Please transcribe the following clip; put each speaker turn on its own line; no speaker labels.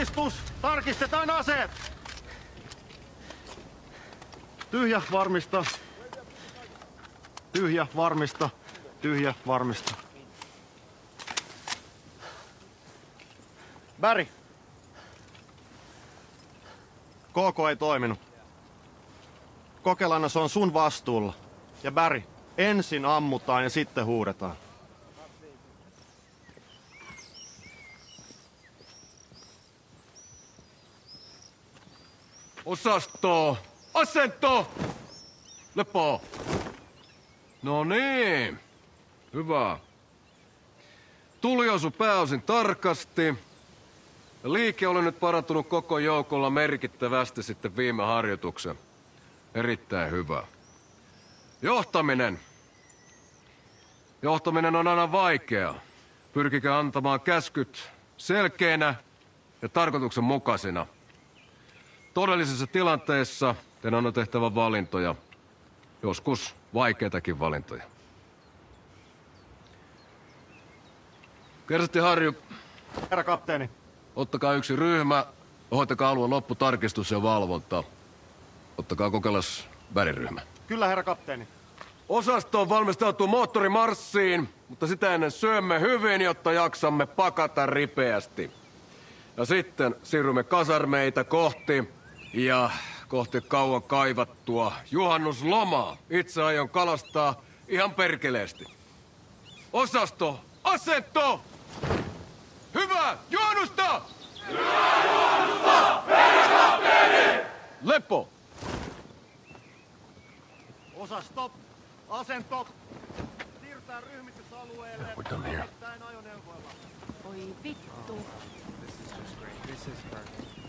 Tarkistus! Tarkistetaan aseet! Tyhjä, varmista. Tyhjä, varmista. Tyhjä, varmista. Barry. KK ei toiminut. Kokelanna, se on sun vastuulla. Ja Barry, ensin ammutaan ja sitten huudetaan.
Osasto! Asento! Lepo! No niin. Hyvä. Tuli osu pääosin tarkasti. Liike oli nyt parantunut koko joukolla merkittävästi sitten viime harjoituksen. Erittäin hyvä. Johtaminen. Johtaminen on aina vaikeaa. Pyrkikää antamaan käskyt selkeänä ja tarkoituksenmukaisina. Todellisessa tilanteessa teidän on tehtävä valintoja. Joskus vaikeitakin valintoja. Kersantti Harju.
Herra kapteeni.
Ottakaa yksi ryhmä, hoitakaa alueen lopputarkistus ja valvonta. Ottakaa kokeilas väriryhmä.
Kyllä, herra kapteeni.
Osasto valmistautuu moottorimarssiin, mutta sitä ennen syömme hyvin, jotta jaksamme pakata ripeästi. Ja sitten siirrymme kasarmeita kohti kauan kaivattua juhannuslomaa. Itse aion kalastaa ihan perkeleesti. Osasto, asento! Hyvää juhannusta! Hyvää juhannusta, herra kapteeni! Lepo!
Osasto, asento! Siirtää ryhmitysalueelle. Ajoneuvoilla.
Oi vittu.
This is great. This is perfect.